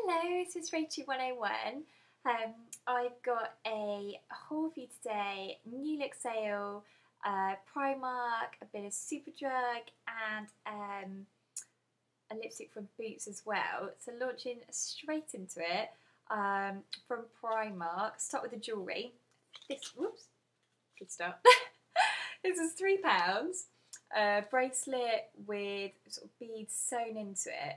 Hello, this is Rachel 101. I've got a haul for you today. New look sale, Primark, a bit of Superdrug, and a lipstick from Boots as well. So launching straight into it from Primark. Start with the jewellery. Whoops, good start. This is £3. Bracelet with sort of beads sewn into it,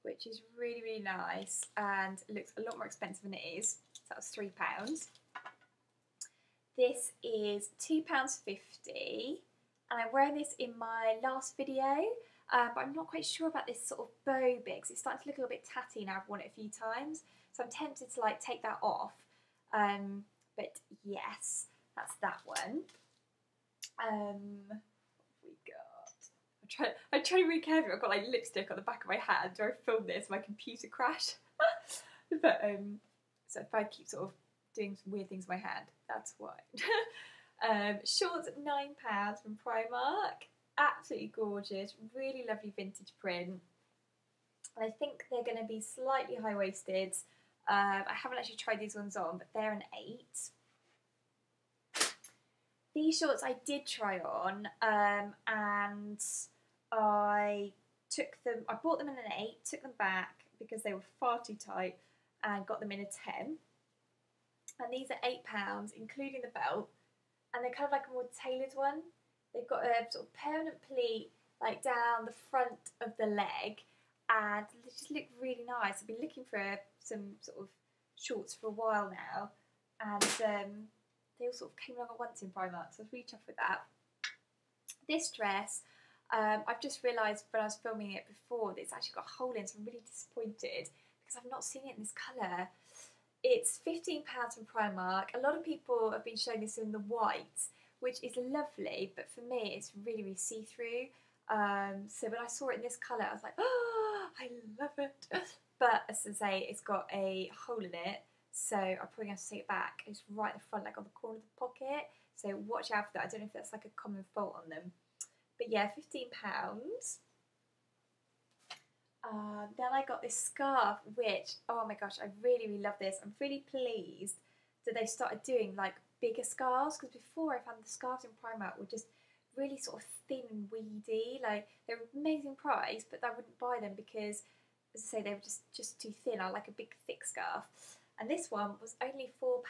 which is really, really nice and it looks a lot more expensive than it is. So that was £3. This is £2.50 and I'm wearing this in my last video, but I'm not quite sure about this sort of bow bit because it's starting to look a little bit tatty now. I've worn it a few times, so I'm tempted to like take that off. But yes, that's that one. What have we got? I try to be careful. I've got like lipstick on the back of my hand. Do I film this? My computer crashed. But so if I keep sort of doing some weird things with my hand, that's why. Shorts at £9 from Primark. Absolutely gorgeous. Really lovely vintage print. I think they're going to be slightly high waisted. I haven't actually tried these ones on, but they're an 8. These shorts I did try on, and I bought them in an 8, took them back because they were far too tight and got them in a 10. And these are £8, including the belt, and they're kind of like a more tailored one. They've got a sort of permanent pleat like down the front of the leg, and they just look really nice. I've been looking for some sort of shorts for a while now, and they all sort of came along at once in Primark, so I was really chuffed with that. This dress, I've just realised when I was filming it before that it's actually got a hole in, so I'm really disappointed because I've not seen it in this colour. It's £15 from Primark. A lot of people have been showing this in the white, which is lovely, but for me it's really, really see-through. So when I saw it in this colour, I was like, oh, I love it. But as I say, it's got a hole in it, so I'm probably going to take it back. It's right in the front, like on the corner of the pocket. So watch out for that. I don't know if that's like a common fault on them. But yeah, £15. Then I got this scarf, which, oh my gosh, I really, really love this. I'm really pleased that they started doing like bigger scarves, because before I found the scarves in Primark were just really sort of thin and weedy. Like, they were amazing price, but I wouldn't buy them because, as I say, they were just too thin. I like a big thick scarf. And this one was only £4,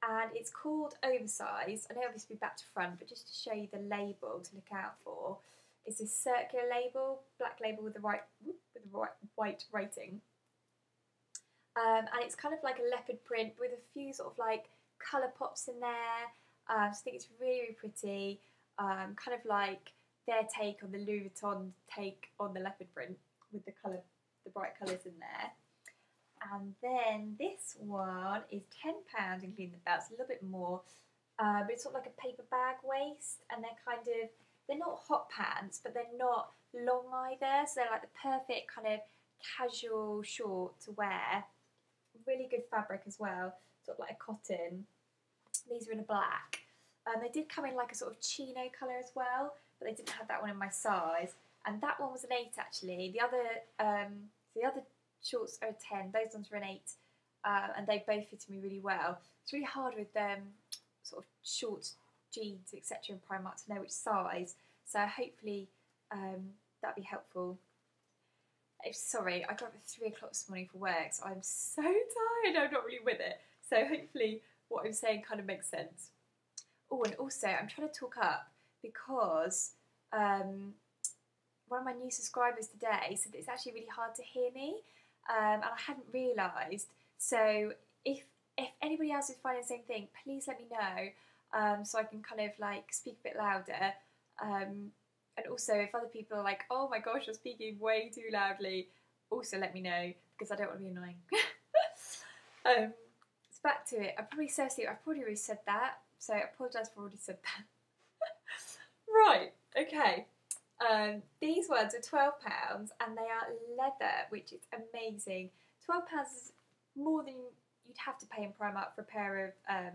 and it's called Oversized. I know obviously back to front, but just to show you the label to look out for. It's this circular label, black label with the white rating. And it's kind of like a leopard print with a few sort of like colour pops in there. So I think it's really, really pretty. Kind of like their take on the Louis Vuitton take on the leopard print with the bright colours in there. And then this one is £10, including the belt. It's a little bit more, but it's sort of like a paper bag waist, and they're not hot pants, but they're not long either. So they're like the perfect kind of casual short to wear. Really good fabric as well, sort of like a cotton. These are in a black. They did come in like a sort of chino colour as well, but they didn't have that one in my size. And that one was an 8 actually. The other shorts are a 10. Those ones were an 8, and they both fitted me really well. It's really hard with sort of shorts, jeans, etc. in Primark to know which size. So hopefully that'll be helpful. Sorry, I got up at 3 o'clock this morning for work, so I'm so tired. I'm not really with it. So hopefully what I'm saying kind of makes sense. Oh, and also I'm trying to talk up because one of my new subscribers today said that it's actually really hard to hear me, and I hadn't realised. So if anybody else is finding the same thing, please let me know, so I can kind of like speak a bit louder. And also if other people are like, oh my gosh, you're speaking way too loudly, also let me know, because I don't want to be annoying. So back to it. I've probably already said that, so I apologise for already said that. Right, okay. These ones are £12 and they are leather, which is amazing. £12 is more than you'd have to pay in Primark for a pair of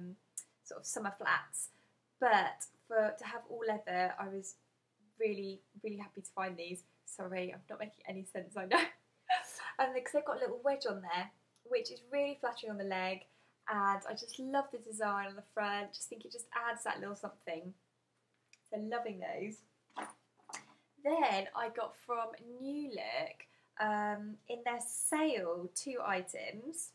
sort of summer flats, but to have all leather, I was really, really happy to find these. Sorry, I'm not making any sense, I know. and because they've got a little wedge on there, which is really flattering on the leg, and I just love the design on the front. Just think it just adds that little something. So loving those. Then I got from New Look in their sale 2 items.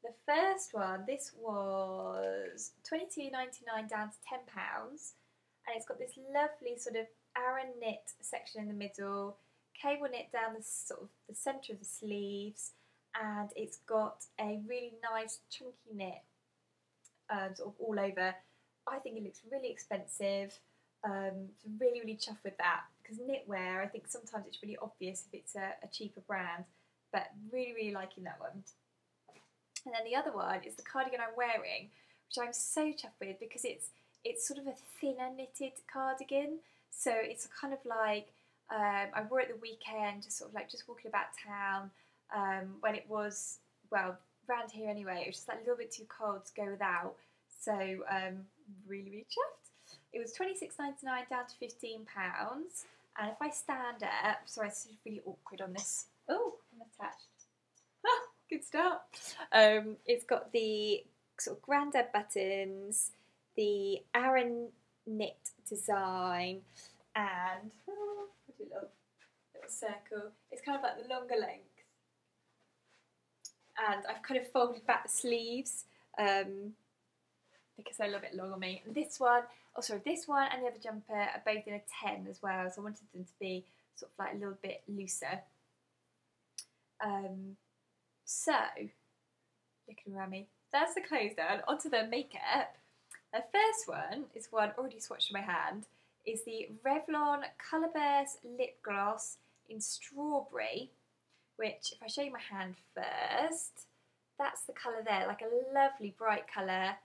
The first one, this was £22.99 down to £10, and it's got this lovely sort of Arron knit section in the middle, cable knit down the sort of the centre of the sleeves, and it's got a really nice chunky knit sort of all over. I think it looks really expensive. So really, really chuffed with that, because knitwear, I think sometimes it's really obvious if it's a cheaper brand, but really, really liking that one. And then the other one is the cardigan I'm wearing, which I'm so chuffed with because it's sort of a thinner knitted cardigan. So it's kind of like, I wore it the weekend, just sort of like just walking about town, when it was, well, around here anyway, it was just like a little bit too cold to go without. So really, really chuffed. It was £26.99 down to £15. And if I stand up, sorry, this is really awkward on this. Oh, I'm attached. Ah, good start. It's got the sort of grandad buttons, the Arron knit design, and pretty little circle. It's kind of like the longer length. And I've kind of folded back the sleeves because they're a little bit long on me. And this one, this one and the other jumper are both in a 10 as well, so I wanted them to be sort of like a little bit looser. So, looking around me, that's the clothes done. Onto the makeup. The first one is one already swatched in my hand, is the Revlon Colourburst Lip Gloss in Strawberry, which, if I show you my hand first, that's the colour there, like a lovely bright colour,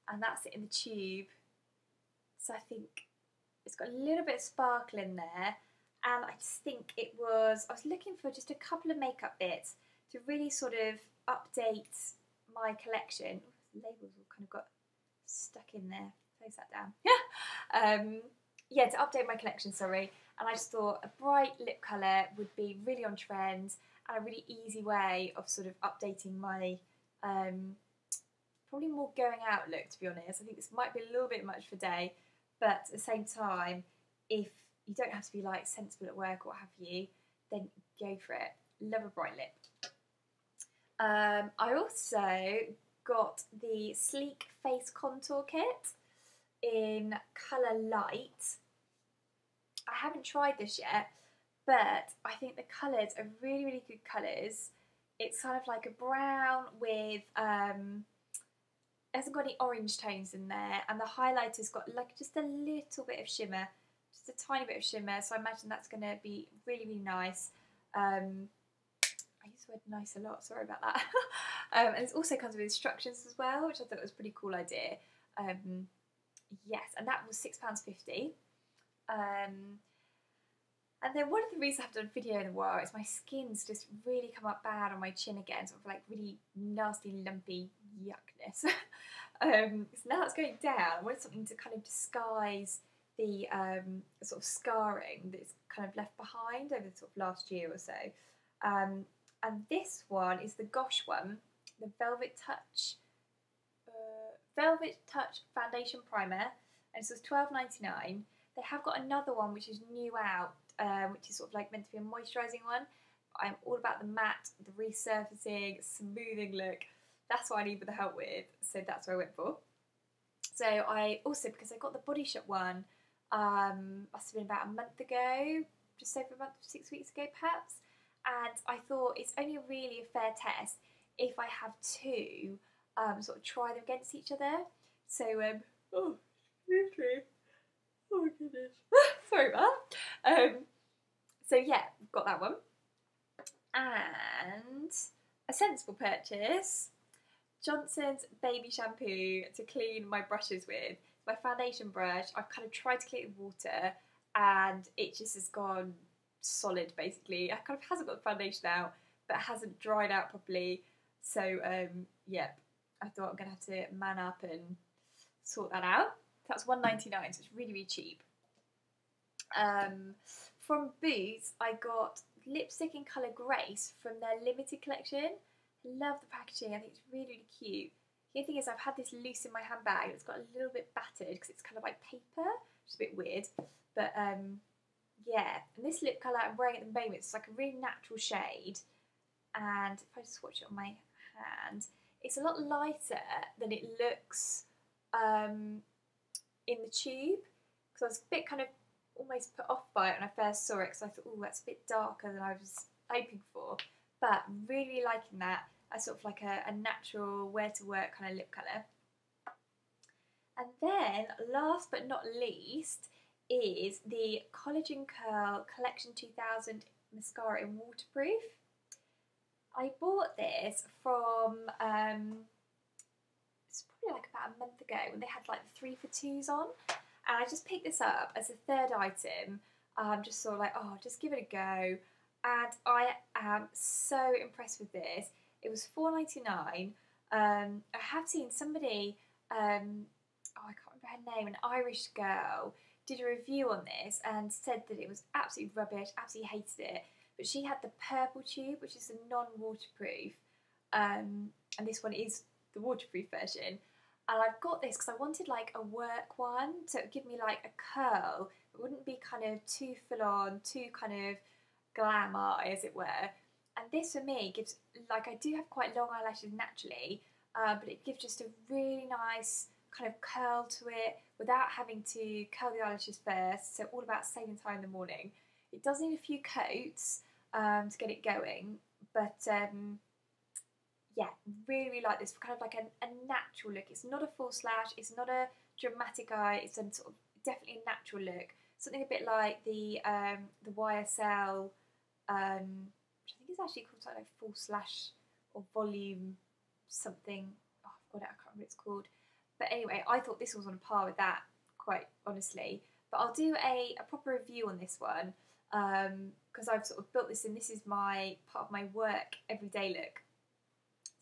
and that's it in the tube. So I think it's got a little bit of sparkle in there, and I just think I was looking for just a couple of makeup bits to really sort of update my collection. The labels all kind of got stuck in there. Close that down. Yeah, to update my collection, sorry. And I just thought a bright lip colour would be really on trend and a really easy way of sort of updating my probably more going out look, to be honest. I think this might be a little bit much for day, but at the same time, if you don't have to be like sensible at work or what have you, then go for it. Love a bright lip. I also got the Sleek Face Contour Kit in Colour Light. I haven't tried this yet, but I think the colours are really, really good colours. It's kind of like a brown with, it hasn't got any orange tones in there, and the highlighter's got like just a little bit of shimmer, just a tiny bit of shimmer, so I imagine that's going to be really, really nice. I use the word nice a lot, sorry about that. And it also comes with instructions as well, which I thought was a pretty cool idea. Yes, and that was £6.50. And then one of the reasons I haven't done a video in a while is my skin's just really come up bad on my chin again, sort of like really nasty, lumpy yuckness. So now it's going down. I wanted something to kind of disguise the sort of scarring that's kind of left behind over the sort of last year or so. And this one is the Gosh one, the Velvet Touch Foundation Primer, and this was £12.99. They have got another one which is new out, which is sort of like meant to be a moisturising one. I'm all about the matte, the resurfacing, smoothing look. That's what I need the help with, so that's what I went for. So I also, because I got the Body Shop one, must have been about a month ago, just over a month, 6 weeks ago perhaps, and I thought it's only really a fair test if I have two, sort of try them against each other. So, oh, excuse. Oh my goodness. Sorry about that. So yeah, got that one. And a sensible purchase, Johnson's baby shampoo to clean my brushes with. My foundation brush, I've kind of tried to clean it with water and it just has gone solid basically. It kind of hasn't got the foundation out, but it hasn't dried out properly. So yeah, I thought I'm going to have to man up and sort that out. That's £1.99, so it's really, really cheap. From Boots, I got lipstick in colour Grace from their limited collection. I love the packaging, I think it's really, really cute. The only thing is I've had this loose in my handbag and it's got a little bit battered because it's kind of like paper, which is a bit weird. But yeah, and this lip colour I'm wearing at the moment, it's like a really natural shade. And if I just swatch it on my hand, it's a lot lighter than it looks in the tube. Because I was a bit kind of almost put off by it when I first saw it because I thought, oh, that's a bit darker than I was hoping for. But really liking that as sort of like a natural wear to work kind of lip colour. And then last but not least is the Collagen Curl Collection 2000 mascara in waterproof. I bought this from, it's probably like about a month ago when they had like the 3 for 2s on. And I just picked this up as a third item, just sort of like, oh, just give it a go. And I am so impressed with this. It was $4.99. I have seen somebody, oh, I can't remember her name, an Irish girl, did a review on this and said that it was absolutely rubbish, absolutely hated it. But she had the purple tube, which is the non-waterproof, and this one is the waterproof version. And I've got this because I wanted like a work one, so it would give me like a curl. It wouldn't be kind of too full on, too kind of glamour, as it were. And this for me gives, like, I do have quite long eyelashes naturally, but it gives just a really nice kind of curl to it without having to curl the eyelashes first. So all about saving time in the morning. It does need a few coats to get it going, but yeah, really like this for kind of like a natural look. It's not a false lash, it's not a dramatic eye, it's a sort of definitely a natural look. Something a bit like the YSL, which I think is actually called something like false lash or volume something. Oh, I've got it, I can't remember what it's called. But anyway, I thought this was on par with that, quite honestly. But I'll do a proper review on this one because I've sort of built this in. This is my part of my work everyday look.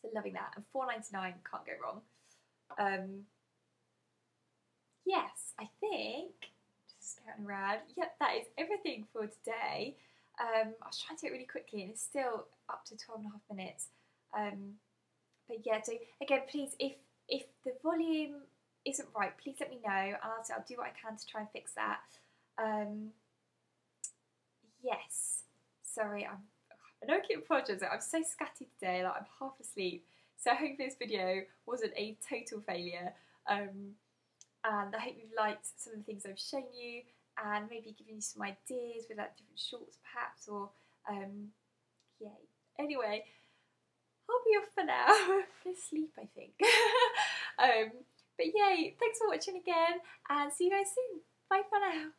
So loving that. And $4.99, can't go wrong. Yes, I think, just scouting around, yep, that is everything for today. I was trying to do it really quickly and it's still up to 12 and a half minutes. But yeah, so again, please, if the volume isn't right, please let me know and I'll do what I can to try and fix that. Yes, sorry, I know I keep apologising, I'm so scatty today, like I'm half asleep, so hopefully this video wasn't a total failure, and I hope you've liked some of the things I've shown you, and maybe given you some ideas with like different shorts perhaps, or yeah, anyway, I'll be off for now, go sleep I think, but yay, thanks for watching again, and see you guys soon, bye for now.